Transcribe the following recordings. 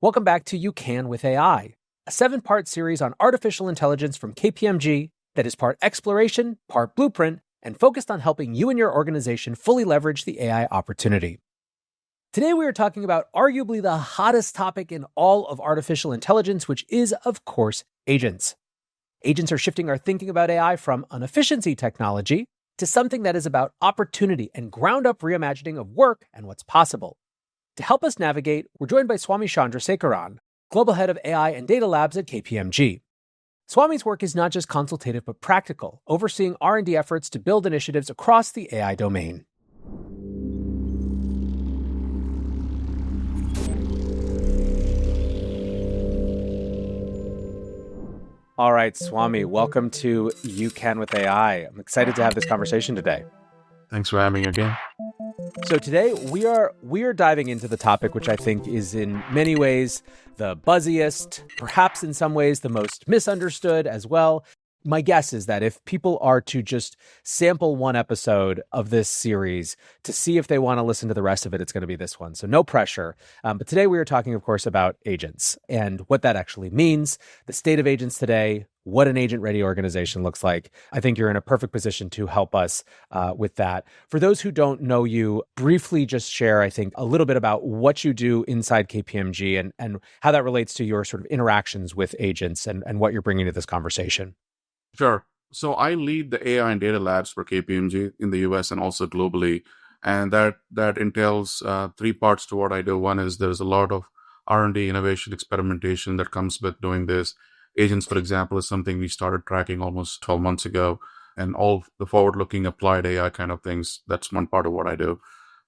Welcome back to You Can with AI, a 7-part series on artificial intelligence from KPMG that is part exploration, part blueprint, and focused on helping you and your organization fully leverage the AI opportunity. Today we are talking about arguably the hottest topic in all of artificial intelligence, which is, of course, agents. Agents are shifting our thinking about AI from an efficiency technology to something that is about opportunity and ground-up reimagining of work and what's possible. To help us navigate, we're joined by Swami Chandrasekaran, Global Head of AI and Data Labs at KPMG. Swami's work is not just consultative but practical, overseeing R&D efforts to build initiatives across the AI domain. All right, Swami, welcome to You Can with AI. I'm excited to have this conversation today. Thanks for having me again. So today we are diving into the topic which I think is in many ways the buzziest, perhaps in some ways the most misunderstood as well. My guess is that if people are to just sample one episode of this series to see if they want to listen to the rest of it, it's going to be this one. So no pressure. But today we are talking, of course, about agents and what that actually means, the state of agents today, what an agent-ready organization looks like. I think you're in a perfect position to help us with that. For those who don't know you, briefly just share, I think, a little bit about what you do inside KPMG and how that relates to your sort of interactions with agents and what you're bringing to this conversation. Sure. So I lead the AI and data labs for KPMG in the US and also globally. And that entails 3 parts to what I do. One is there's a lot of R&D, innovation, experimentation that comes with doing this. Agents, for example, is something we started tracking almost 12 months ago. And all the forward-looking applied AI kind of things, that's one part of what I do.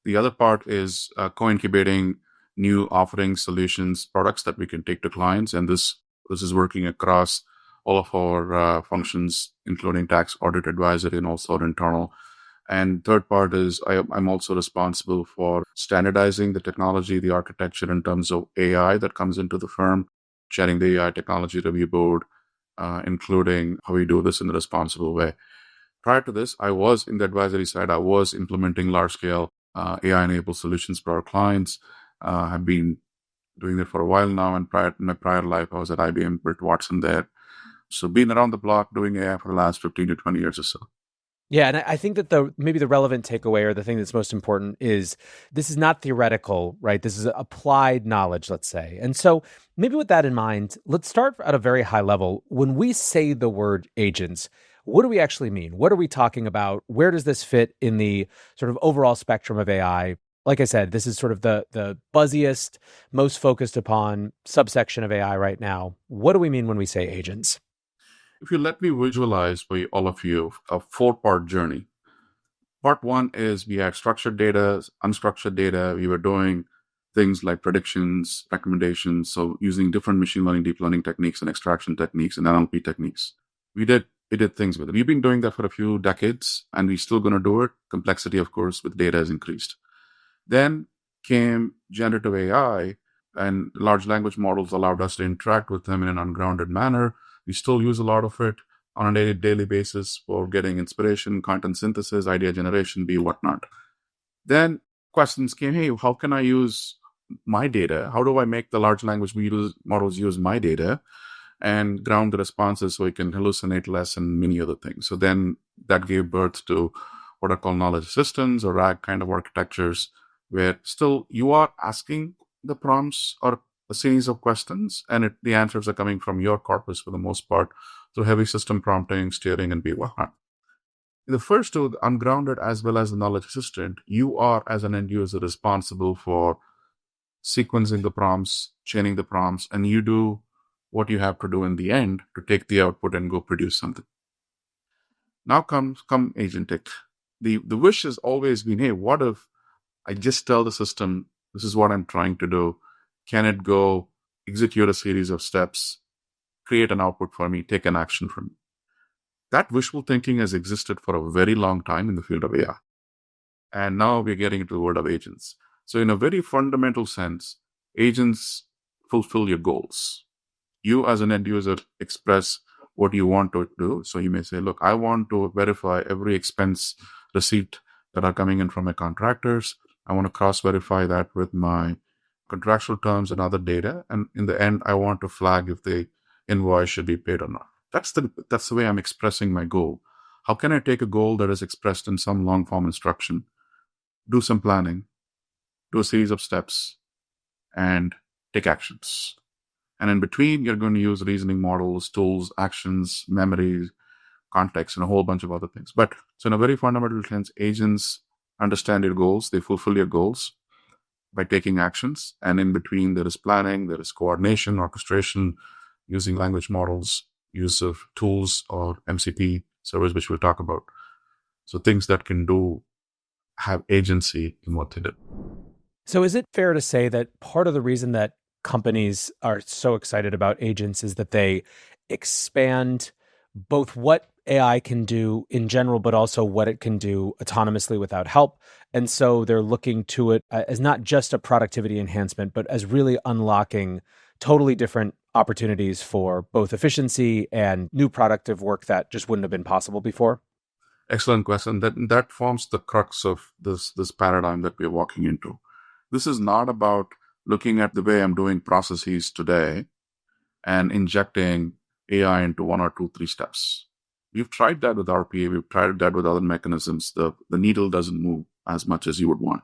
The other part is co-incubating new offerings, solutions, products that we can take to clients. And this is working across all of our functions, including tax, audit, advisory, and also our internal. And third part is I'm also responsible for standardizing the technology, the architecture in terms of AI that comes into the firm, chairing the AI technology review board, including how we do this in a responsible way. Prior to this, I was in the advisory side. I was implementing large-scale AI-enabled solutions for our clients. I've been doing that for a while now. And in my prior life, I was at IBM, Britt Watson there. So been around the block doing AI for the last 15 to 20 years or so. Yeah, and I think that maybe the relevant takeaway or the thing that's most important is this is not theoretical, right? This is applied knowledge, let's say. And so maybe with that in mind, let's start at a very high level. When we say the word agents, what do we actually mean? What are we talking about? Where does this fit in the sort of overall spectrum of AI? Like I said, this is sort of the buzziest, most focused upon subsection of AI right now. What do we mean when we say agents? If you let me visualize for all of you a 4-part journey. Part 1 is we had structured data, unstructured data. We were doing things like predictions, recommendations, so using different machine learning, deep learning techniques and extraction techniques and NLP techniques. We did things with it. We've been doing that for a few decades, and we're still going to do it. Complexity, of course, with data has increased. Then came generative AI, and large language models allowed us to interact with them in an ungrounded manner. We still use a lot of it on a daily basis for getting inspiration, content synthesis, idea generation, whatnot. Then questions came, hey, how can I use my data? How do I make the large language models use my data and ground the responses so it can hallucinate less and many other things? So then that gave birth to what are called knowledge systems or RAG kind of architectures, where still you are asking the prompts or a series of questions, and the answers are coming from your corpus for the most part through heavy system prompting, steering, and whatnot. In the first two, the ungrounded as well as the knowledge assistant, you are as an end user responsible for sequencing the prompts, chaining the prompts, and you do what you have to do in the end to take the output and go produce something. Now come agentic. The wish has always been, hey, what if I just tell the system, this is what I'm trying to do. Can it go execute a series of steps, create an output for me, take an action from me? That wishful thinking has existed for a very long time in the field of AI. And now we're getting into the world of agents. So in a very fundamental sense, agents fulfill your goals. You as an end user express what you want to do. So you may say, look, I want to verify every expense receipt that are coming in from my contractors. I want to cross-verify that with my contractual terms and other data. And in the end, I want to flag if the invoice should be paid or not. That's the way I'm expressing my goal. How can I take a goal that is expressed in some long form instruction, do some planning, do a series of steps, and take actions? And in between, you're going to use reasoning models, tools, actions, memories, context, and a whole bunch of other things. But so in a very fundamental sense, agents understand your goals, they fulfill your goals by taking actions. And in between, there is planning, there is coordination, orchestration, using language models, use of tools or MCP servers, which we'll talk about. So things that can have agency in what they do. So is it fair to say that part of the reason that companies are so excited about agents is that they expand both what AI can do in general, but also what it can do autonomously without help? And so they're looking to it as not just a productivity enhancement, but as really unlocking totally different opportunities for both efficiency and new productive work that just wouldn't have been possible before? Excellent question. That forms the crux of this paradigm that we're walking into. This is not about looking at the way I'm doing processes today and injecting AI into one or two, three steps. We've tried that with RPA. We've tried that with other mechanisms. The needle doesn't move as much as you would want.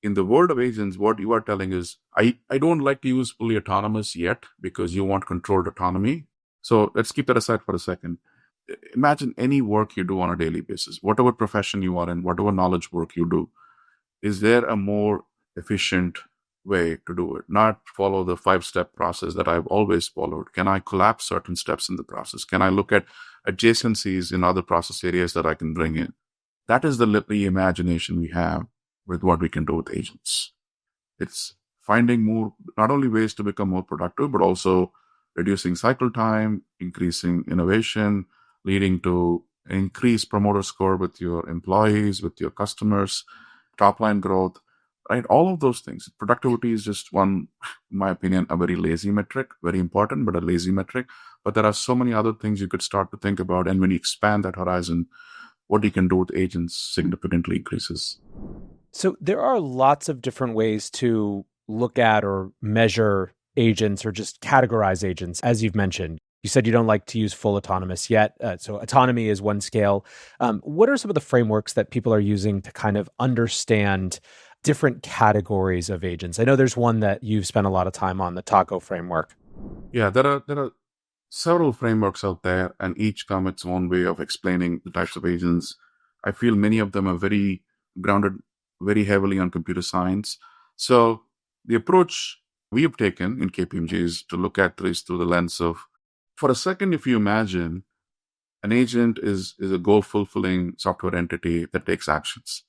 In the world of agents, what you are telling is, I don't like to use fully autonomous yet because you want controlled autonomy. So let's keep that aside for a second. Imagine any work you do on a daily basis, whatever profession you are in, whatever knowledge work you do. Is there a more efficient way to do it? Not follow the 5-step process that I've always followed. Can I collapse certain steps in the process? Can I look at adjacencies in other process areas that I can bring in? That is the imagination we have with what we can do with agents. It's finding more, not only ways to become more productive, but also reducing cycle time, increasing innovation, leading to increased promoter score with your employees, with your customers, top line growth, right? All of those things. Productivity is just one, in my opinion, a very lazy metric, very important, but a lazy metric. But there are so many other things you could start to think about. And when you expand that horizon, what you can do with agents significantly increases. So there are lots of different ways to look at or measure agents or just categorize agents, as you've mentioned. You said you don't like to use full autonomous yet. So autonomy is one scale. What are some of the frameworks that people are using to kind of understand different categories of agents? I know there's one that you've spent a lot of time on, the TACO framework. Yeah, there are several frameworks out there, and each come its own way of explaining the types of agents. I feel many of them are very grounded, very heavily on computer science. So the approach we have taken in KPMG is to look at this through the lens of, for a second, if you imagine an agent is a goal-fulfilling software entity that takes actions.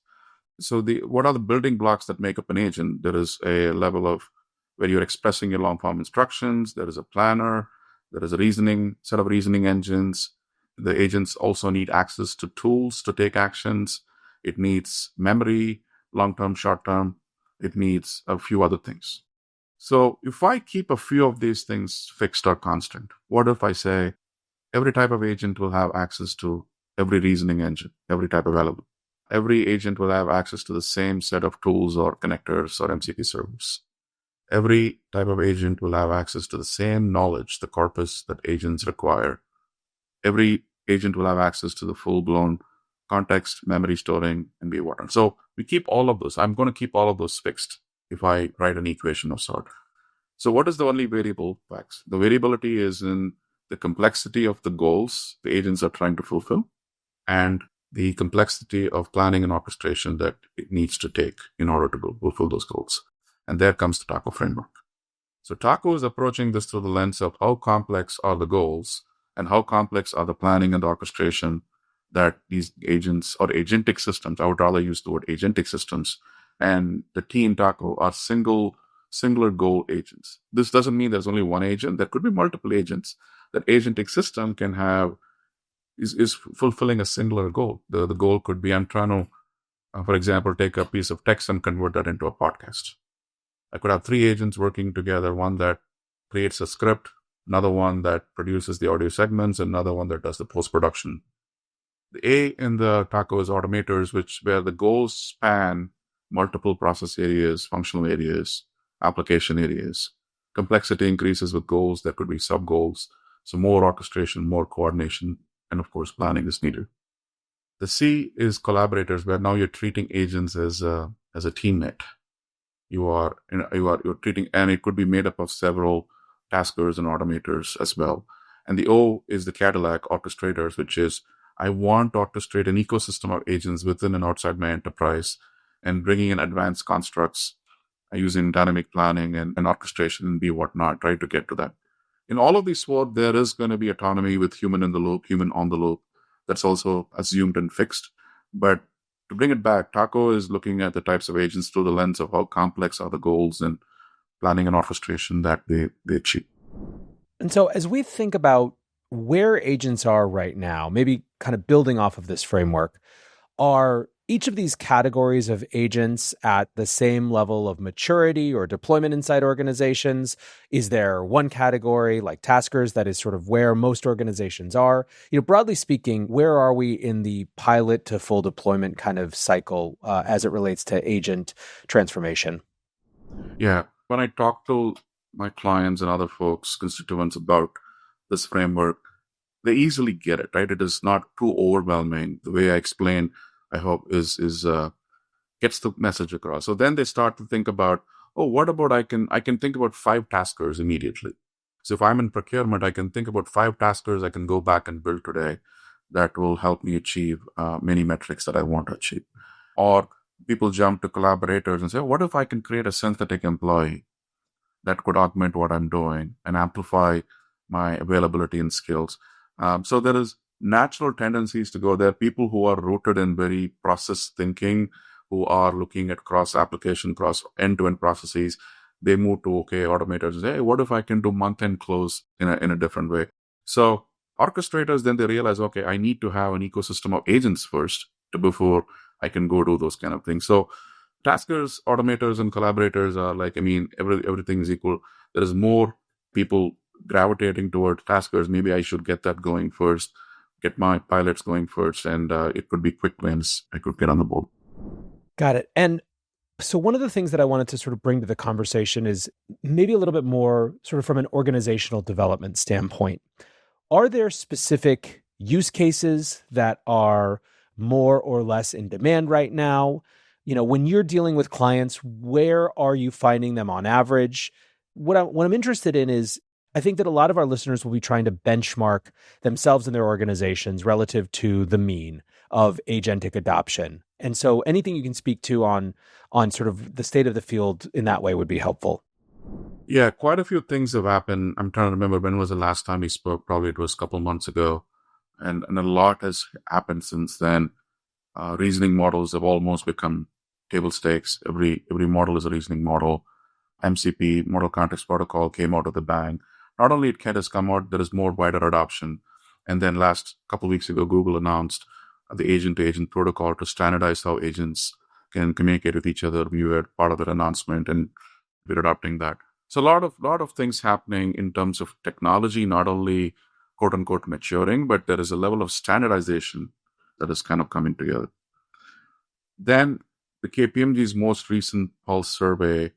So what are the building blocks that make up an agent? There is a level of where you're expressing your long-form instructions. There is a planner. There is a set of reasoning engines. The agents also need access to tools to take actions. It needs memory, long-term, short-term. It needs a few other things. So if I keep a few of these things fixed or constant, what if I say every type of agent will have access to every reasoning engine, every type available? Every agent will have access to the same set of tools or connectors or MCP servers. Every type of agent will have access to the same knowledge, the corpus that agents require. Every agent will have access to the full-blown context, memory storing, and be whatnot. So we keep all of those. I'm going to keep all of those fixed if I write an equation of sort. So what is the only variable? Facts. The variability is in the complexity of the goals the agents are trying to fulfill and the complexity of planning and orchestration that it needs to take in order to fulfill those goals. And there comes the TACO framework. So TACO is approaching this through the lens of how complex are the goals and how complex are the planning and the orchestration that these agents or agentic systems, I would rather use the word agentic systems, and the team TACO are singular goal agents. This doesn't mean there's only one agent. There could be multiple agents. That agentic system can have is fulfilling a singular goal. The goal could be, I'm trying to, for example, take a piece of text and convert that into a podcast. I could have 3 agents working together, one that creates a script, another one that produces the audio segments, another one that does the post-production. The A in the TACO is automators, where the goals span multiple process areas, functional areas, application areas. Complexity increases with goals. There could be sub goals. So more orchestration, more coordination, and of course, planning is needed. The C is collaborators, where now you're treating agents as a teammate. You're treating, and it could be made up of several taskers and automators as well. And the O is the Cadillac orchestrators, which is I want to orchestrate an ecosystem of agents within and outside my enterprise, and bringing in advanced constructs using dynamic planning and orchestration and be whatnot, try to get to that. In all of these four, there is going to be autonomy with human in the loop, human on the loop. That's also assumed and fixed. But to bring it back, Taco is looking at the types of agents through the lens of how complex are the goals and planning and orchestration that they achieve. And so, as we think about where agents are right now, maybe kind of building off of this framework, are each of these categories of agents at the same level of maturity or deployment inside organizations? Is there one category like taskers that is sort of where most organizations are? Broadly speaking, where are we in the pilot to full deployment kind of cycle as it relates to agent transformation? Yeah. When I talk to my clients and other folks, constituents about this framework, they easily get it, right? It is not too overwhelming. The way I explain, I hope, is gets the message across. So then they start to think about, oh, what about I can think about 5 taskers immediately. So if I'm in procurement, I can think about 5 taskers I can go back and build today that will help me achieve many metrics that I want to achieve. Or people jump to collaborators and say, what if I can create a synthetic employee that could augment what I'm doing and amplify my availability and skills? So there is natural tendencies to go there. People who are rooted in very process thinking, who are looking at cross application, cross end-to-end processes, they move to automators and say, hey, what if I can do month-end close in a different way? So orchestrators, then they realize, okay, I need to have an ecosystem of agents first before I can go do those kind of things. So taskers, automators, and collaborators are like, everything is equal. There is more people gravitating toward taskers. Maybe I should get that going first, get my pilots going first, and it could be quick wins. I could get on the board. Got it. And so one of the things that I wanted to sort of bring to the conversation is maybe a little bit more sort of from an organizational development standpoint. Are there specific use cases that are more or less in demand right now? When you're dealing with clients, where are you finding them on average? What I'm interested in is, I think that a lot of our listeners will be trying to benchmark themselves and their organizations relative to the mean of agentic adoption. And so anything you can speak to on sort of the state of the field in that way would be helpful. Yeah, quite a few things have happened. I'm trying to remember when was the last time we spoke. Probably it was a couple months ago. And a lot has happened since then. Reasoning models have almost become table stakes. Every model is a reasoning model. MCP, Model Context Protocol, came out of the bang. Not only it has come out, there is more wider adoption. And then last couple of weeks ago, Google announced the agent-to-agent protocol to standardize how agents can communicate with each other. We were part of that announcement, and we're adopting that. So a lot of things happening in terms of technology, not only quote unquote maturing, but there is a level of standardization that is kind of coming together. Then the KPMG's most recent pulse survey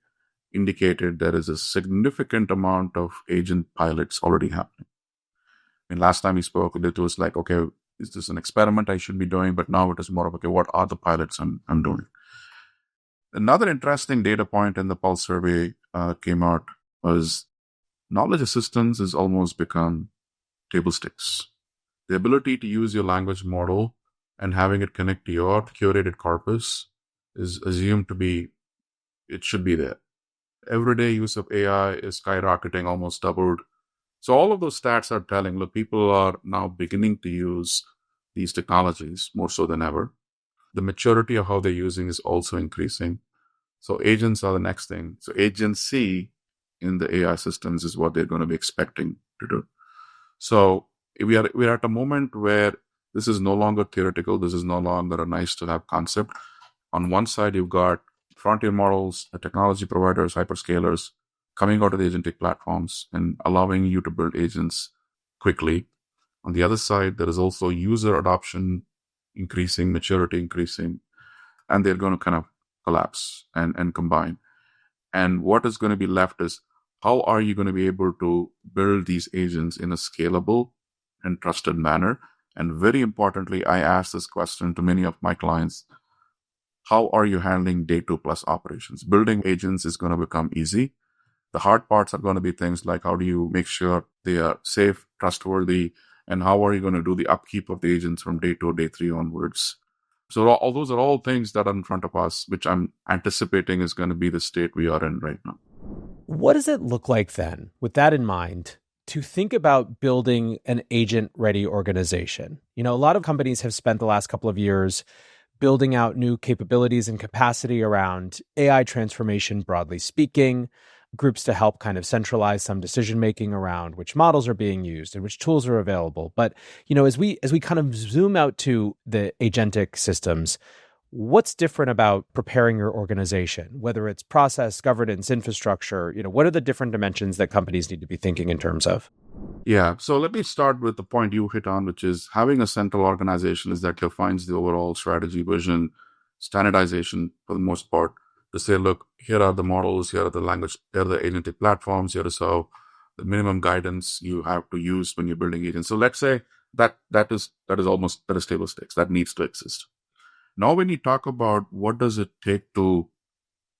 indicated there is a significant amount of agent pilots already happening. And last time we spoke, it was like, okay, is this an experiment I should be doing? But now it is more of, okay, what are the pilots I'm doing? Another interesting data point in the pulse survey came out was knowledge assistance has almost become table stakes. The ability to use your language model and having it connect to your curated corpus is assumed to be, it should be there. Everyday use of AI is skyrocketing, almost doubled. So all of those stats are telling, look, people are now beginning to use these technologies more so than ever. The maturity of how they're using is also increasing. So agents are the next thing. So agency in the AI systems is what they're going to be expecting to do. So we're at a moment where this is no longer theoretical. This is no longer a nice to have concept. On one side, you've got frontier models, the technology providers, hyperscalers coming out of the agentic platforms and allowing you to build agents quickly. On the other side, there is also user adoption increasing, maturity increasing, and they're going to kind of collapse and combine. And what is going to be left is how are you going to be able to build these agents in a scalable and trusted manner? And very importantly, I ask this question to many of my clients. How are you handling day 2+ operations? Building agents is going to become easy. The hard parts are going to be things like how do you make sure they are safe, trustworthy, and how are you going to do the upkeep of the agents from day 2, day 3 onwards? So all those are all things that are in front of us, which I'm anticipating is going to be the state we are in right now. What does it look like then, with that in mind, to think about building an agent-ready organization? A lot of companies have spent the last couple of years building out new capabilities and capacity around AI transformation, broadly speaking, groups to help kind of centralize some decision making around which models are being used and which tools are available. But as we kind of zoom out to the agentic systems, what's different about preparing your organization, whether it's process, governance, infrastructure? What are the different dimensions that companies need to be thinking in terms of? Yeah. So let me start with the point you hit on, which is having a central organization is that defines the overall strategy, vision, standardization for the most part, to say, look, here are the models, here are the language, here are the agentic platforms, here is how the minimum guidance you have to use when you're building agents. So let's say that is table stakes. That needs to exist. Now, when you talk about what does it take to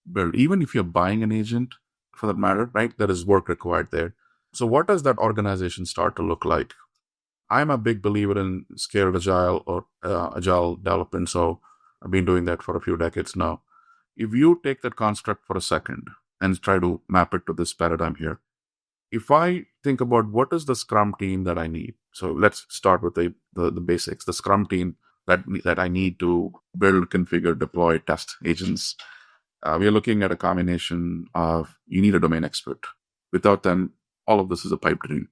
build, even if you're buying an agent for that matter, right, there is work required there. So what does that organization start to look like? I'm a big believer in scaled agile or agile development. So I've been doing that for a few decades now. If you take that construct for a second and try to map it to this paradigm here, if I think about what is the Scrum team that I need, so let's start with the basics. The Scrum team that I need to build, configure, deploy, test agents. We are looking at a combination of you need a domain expert. Without them, all of this is a pipe dream.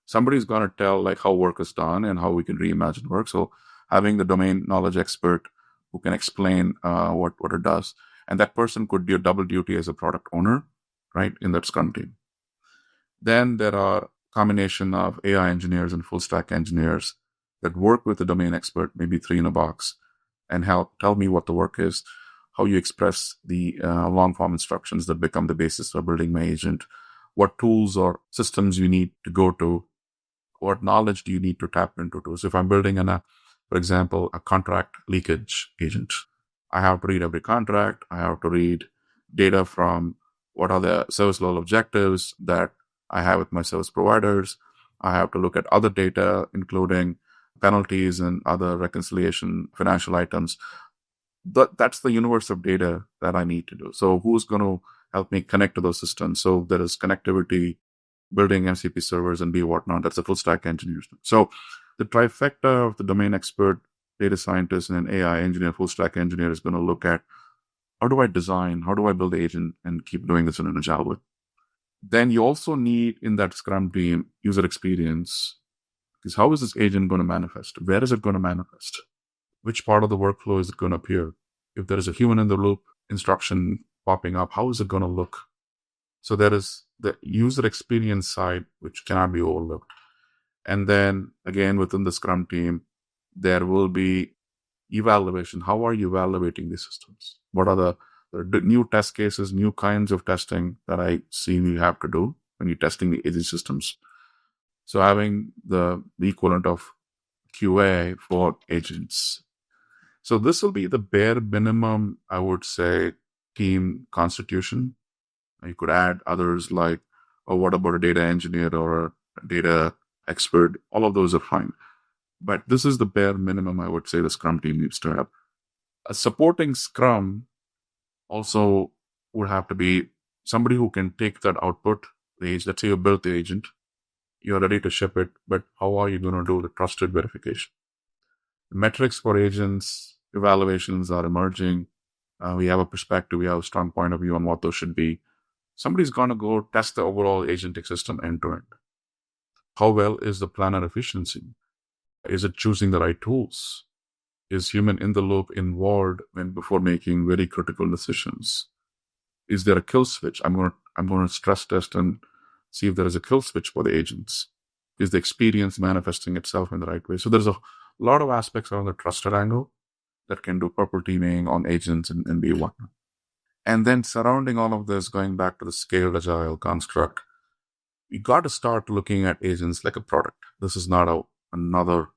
Somebody's going to tell like how work is done and how we can reimagine work. So having the domain knowledge expert who can explain what it does, and that person could do double duty as a product owner, right, in that Scrum team. Then there are a combination of AI engineers and full stack engineers that work with the domain expert, maybe 3 in a box, and help tell me what the work is, how you express the long form instructions that become the basis for building my agent, what tools or systems you need to go to, what knowledge do you need to tap into. So if I'm building for example, a contract leakage agent, I have to read every contract. I have to read data from what are the service level objectives that I have with my service providers. I have to look at other data, including penalties and other reconciliation financial items. That's the universe of data that I need to do. So who's going to help me connect to those systems? So there is connectivity, building MCP servers and whatnot. That's a full stack engineer. So the trifecta of the domain expert, data scientist, and an AI engineer, full stack engineer is going to look at how do I design, how do I build the agent and keep doing this in an agile way. Then you also need in that Scrum team user experience. Because how is this agent going to manifest? Where is it going to manifest? Which part of the workflow is it going to appear? If there is a human in the loop instruction popping up, how is it going to look? So there is the user experience side, which cannot be overlooked. And then again, within the Scrum team, there will be evaluation. How are you evaluating these systems? What are the new test cases, new kinds of testing that I see you have to do when you're testing the agent systems? So having the equivalent of QA for agents. So this will be the bare minimum, I would say, team constitution. You could add others like, what about a data engineer or a data expert? All of those are fine. But this is the bare minimum, I would say, the Scrum team needs to have. A supporting Scrum also would have to be somebody who can take that output, let's say you built the agent, you're ready to ship it, but how are you going to do the trusted verification? The metrics for agents, evaluations are emerging. We have a perspective, we have a strong point of view on what those should be. Somebody's going to go test the overall agentic system end to end. How well is the planner efficiency? Is it choosing the right tools? Is human in the loop involved before making very critical decisions? Is there a kill switch? I'm going to stress test and see if there is a kill switch for the agents. Is the experience manifesting itself in the right way? So there's a lot of aspects around the trusted angle that can do purple teaming on agents and be whatnot. And then surrounding all of this, going back to the scaled agile construct, you got to start looking at agents like a product. This is not another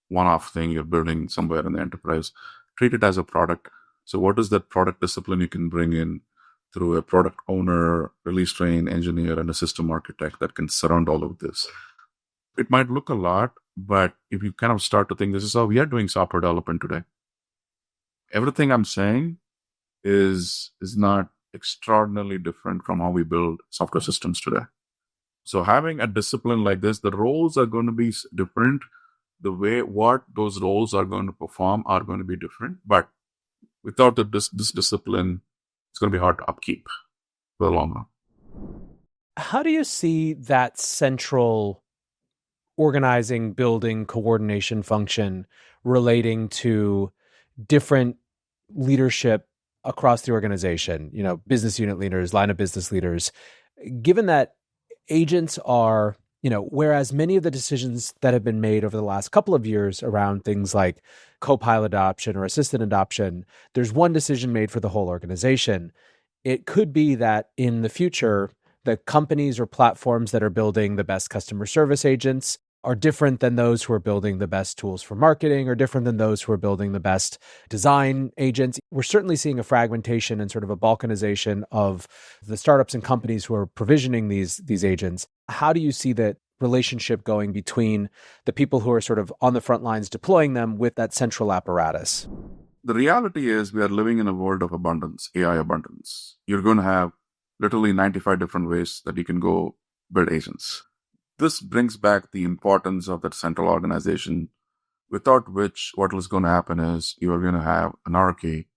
one-off thing you're building somewhere in the enterprise. Treat it as a product. So what is that product discipline you can bring in through a product owner, release train engineer, and a system architect that can surround all of this? It might look a lot, but if you kind of start to think this is how we are doing software development today. Everything I'm saying is not extraordinarily different from how we build software systems today. So having a discipline like this, the roles are going to be different. The way what those roles are going to perform are going to be different. But without this discipline, it's going to be hard to upkeep for the long run. How do you see that central organizing, building, coordination function relating to different leadership across the organization, business unit leaders, line of business leaders, given that agents are, whereas many of the decisions that have been made over the last couple of years around things like co-pilot adoption or assistant adoption, there's one decision made for the whole organization. It could be that in the future, the companies or platforms that are building the best customer service agents are different than those who are building the best tools for marketing, or different than those who are building the best design agents. We're certainly seeing a fragmentation and sort of a balkanization of the startups and companies who are provisioning these agents. How do you see that relationship going between the people who are sort of on the front lines deploying them with that central apparatus? The reality is we are living in a world of abundance, AI abundance. You're going to have literally 95 different ways that you can go build agents. This brings back the importance of that central organization, without which what is going to happen is you are going to have anarchy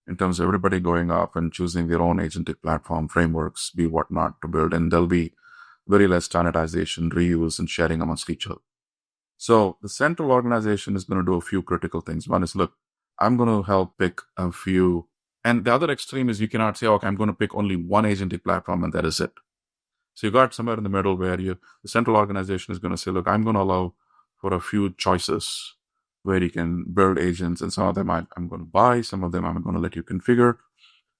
in terms of everybody going off and choosing their own agentic platform, frameworks, be whatnot to build. And there'll be very less standardization, reuse, and sharing amongst each other. So the central organization is going to do a few critical things. One is, look, I'm going to help pick a few. And the other extreme is you cannot say, okay, I'm going to pick only one agentic platform and that is it. So you got somewhere in the middle where the central organization is going to say, look, I'm going to allow for a few choices where you can build agents, and some of them I'm going to buy, some of them I'm going to let you configure.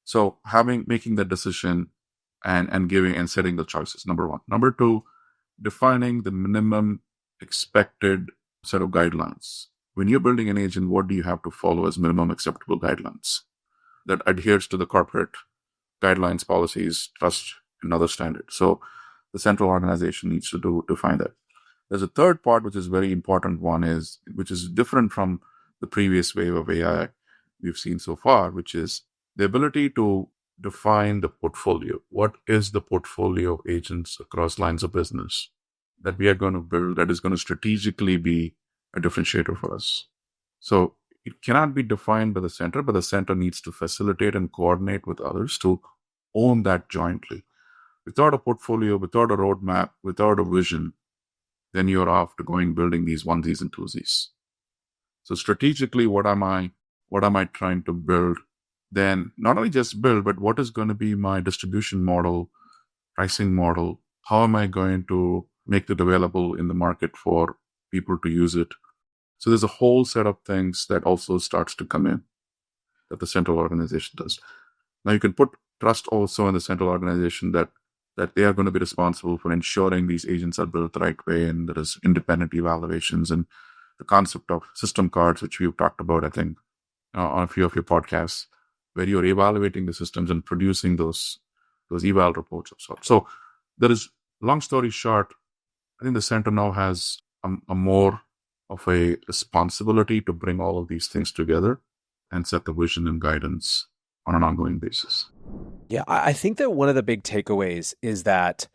So making that decision and giving and setting the choices, number one. Number two, defining the minimum expected set of guidelines. When you're building an agent, what do you have to follow as minimum acceptable guidelines that adheres to the corporate guidelines, policies, trust, and other standards? So the central organization needs to define that. There's a third part, which is very important one, which is different from the previous wave of AI we've seen so far, which is the ability to define the portfolio. What is the portfolio of agents across lines of business that we are going to build that is going to strategically be a differentiator for us? So it cannot be defined by the center, but the center needs to facilitate and coordinate with others to own that jointly. Without a portfolio, without a roadmap, without a vision, then you're off to going building these onesies and twosies. So strategically, what am I trying to build? Then not only just build, but what is going to be my distribution model, pricing model? How am I going to make it available in the market for people to use it? So there's a whole set of things that also starts to come in that the central organization does. Now you can put trust also in the central organization that they are going to be responsible for ensuring these agents are built the right way, and there is independent evaluations, and the concept of system cards, which we've talked about, I think, on a few of your podcasts, where you're evaluating the systems and producing those eval reports of sorts. So there is, long story short, I think the center now has a more of a responsibility to bring all of these things together and set the vision and guidance on an ongoing basis. Yeah, I think that one of the big takeaways is that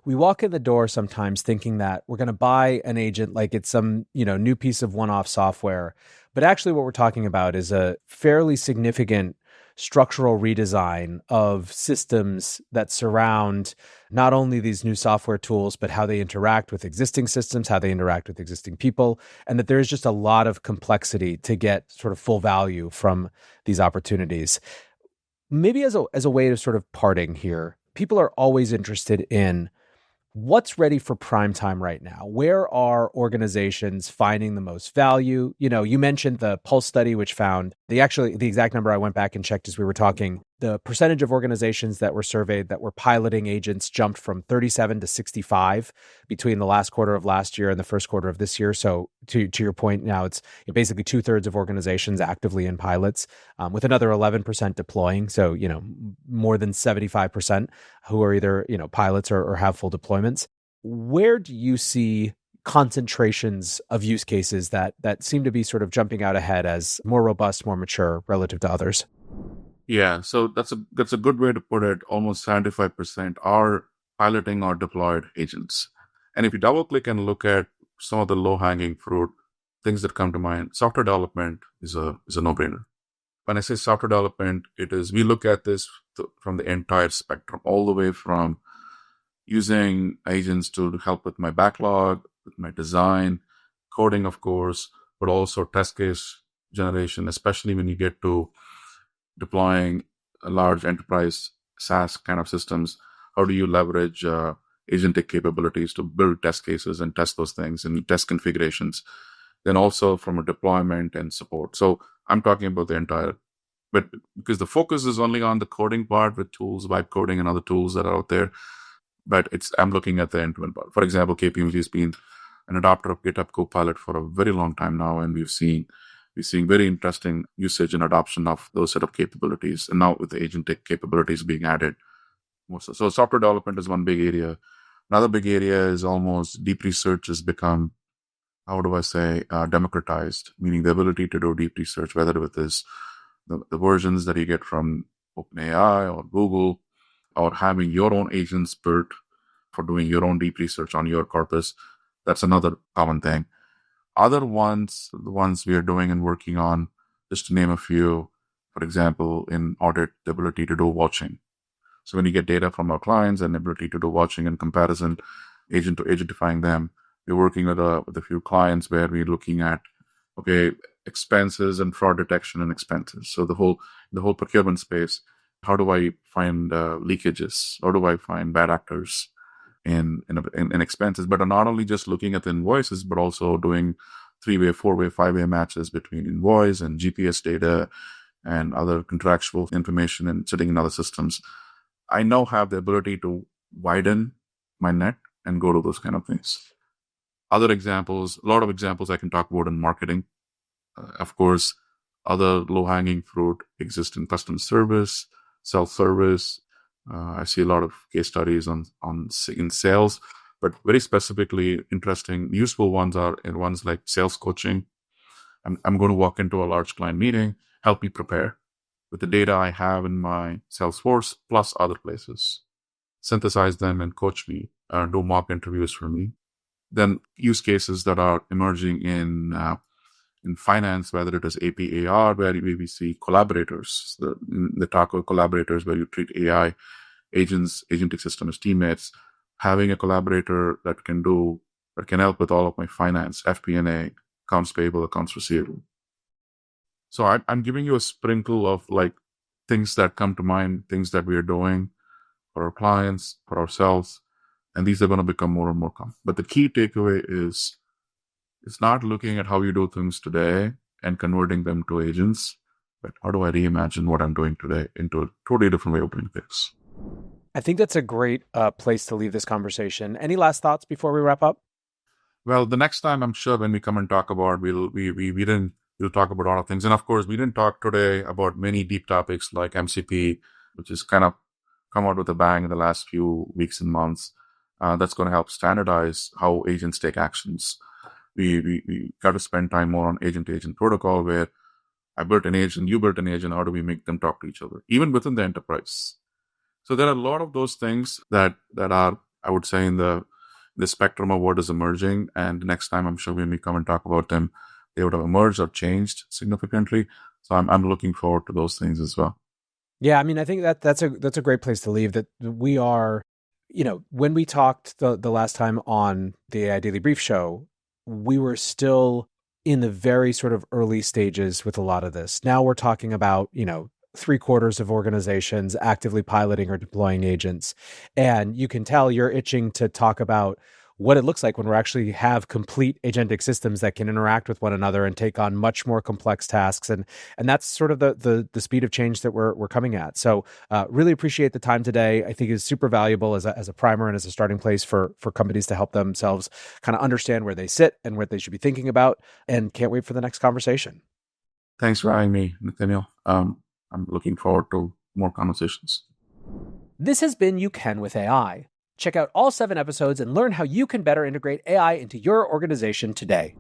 we walk in the door sometimes thinking that we're going to buy an agent like it's some, new piece of one-off software. But actually what we're talking about is a fairly significant structural redesign of systems that surround not only these new software tools, but how they interact with existing systems, how they interact with existing people, and that there is just a lot of complexity to get sort of full value from these opportunities. Maybe as a way of sort of parting here, people are always interested in what's ready for prime time right now. Where are organizations finding the most value? You mentioned the Pulse study, which found the exact number I went back and checked as we were talking. the percentage of organizations that were surveyed that were piloting agents jumped from 37 to 65 between the last quarter of last year and the first quarter of this year. So to your point, now it's basically 2/3 of organizations actively in pilots, with another 11% deploying. So, more than 75% who are either, pilots or have full deployments. Where do you see concentrations of use cases that seem to be sort of jumping out ahead as more robust, more mature relative to others? Yeah, so that's a good way to put it. Almost 75% are piloting or deployed agents. And if you double click and look at some of the low hanging fruit, things that come to mind, software development is a no-brainer. When I say software development, we look at this from the entire spectrum, all the way from using agents to help with my backlog, with my design, coding, of course, but also test case generation, especially when you get to deploying a large enterprise SaaS kind of systems. How do you leverage agentic capabilities to build test cases and test those things and test configurations? Then also from a deployment and support. So I'm talking about the entire, but because the focus is only on the coding part with tools, vibe coding and other tools that are out there, but I'm looking at the end-to-end part. For example, KPMG has been an adopter of GitHub Copilot for a very long time now, and we're seeing very interesting usage and adoption of those set of capabilities. And now with the agentic capabilities being added. So software development is one big area. Another big area is almost deep research has become, how do I say, democratized, meaning the ability to do deep research, whether it is the versions that you get from OpenAI or Google, or having your own agents built for doing your own deep research on your corpus. That's another common thing. Other ones, the ones we are doing and working on, just to name a few, for example, in audit, the ability to do watching. So when you get data from our clients and ability to do watching and comparison, agent to agentifying them, we're working with a few clients where we're looking at, expenses and fraud detection and expenses. So the whole procurement space, how do I find leakages? How do I find bad actors in expenses? But not only just looking at the invoices, but also doing 3-way, 4-way, 5-way matches between invoice and GPS data and other contractual information and sitting in other systems. I now have the ability to widen my net and go to those kind of things. Other examples, a lot of examples I can talk about in marketing. Of course, other low-hanging fruit exist in customer service, self-service. I see a lot of case studies in sales, but very specifically interesting, useful ones are in ones like sales coaching. I'm going to walk into a large client meeting, help me prepare with the data I have in my Salesforce plus other places, synthesize them and coach me, do mock interviews for me. Then use cases that are emerging in finance, whether it is AP/AR, where we see collaborators, the TACO collaborators, where you treat AI agents, agentic system as teammates, having a collaborator that can help with all of my finance, FP&A, accounts payable, accounts receivable. So I'm giving you a sprinkle of things that come to mind, things that we are doing for our clients, for ourselves, and these are going to become more and more common. But the key takeaway is, it's not looking at how you do things today and converting them to agents, but how do I reimagine what I'm doing today into a totally different way of doing things? I think that's a great place to leave this conversation. Any last thoughts before we wrap up? Well, the next time, I'm sure when we come and talk about, we'll talk about a lot of things. And of course, we didn't talk today about many deep topics like MCP, which is kind of come out with a bang in the last few weeks and months. That's going to help standardize how agents take actions. We got to spend time more on agent-to-agent protocol, where I built an agent, you built an agent. How do we make them talk to each other, even within the enterprise? So there are a lot of those things that are, I would say, in the spectrum of what is emerging. And next time, I'm sure when we come and talk about them, they would have emerged or changed significantly. So I'm looking forward to those things as well. Yeah, I mean, I think that's a great place to leave. That we are, when we talked the last time on the AI Daily Brief show, we were still in the very sort of early stages with a lot of this. Now we're talking about, 3/4 of organizations actively piloting or deploying agents. And you can tell you're itching to talk about what it looks like when we actually have complete agentic systems that can interact with one another and take on much more complex tasks. And that's sort of the speed of change that we're coming at. So really appreciate the time today. I think is super valuable as a primer and as a starting place for companies to help themselves kind of understand where they sit and what they should be thinking about. And can't wait for the next conversation. Thanks for having me, Nathaniel. I'm looking forward to more conversations. This has been You Can with AI. Check out all 7 episodes and learn how you can better integrate AI into your organization today.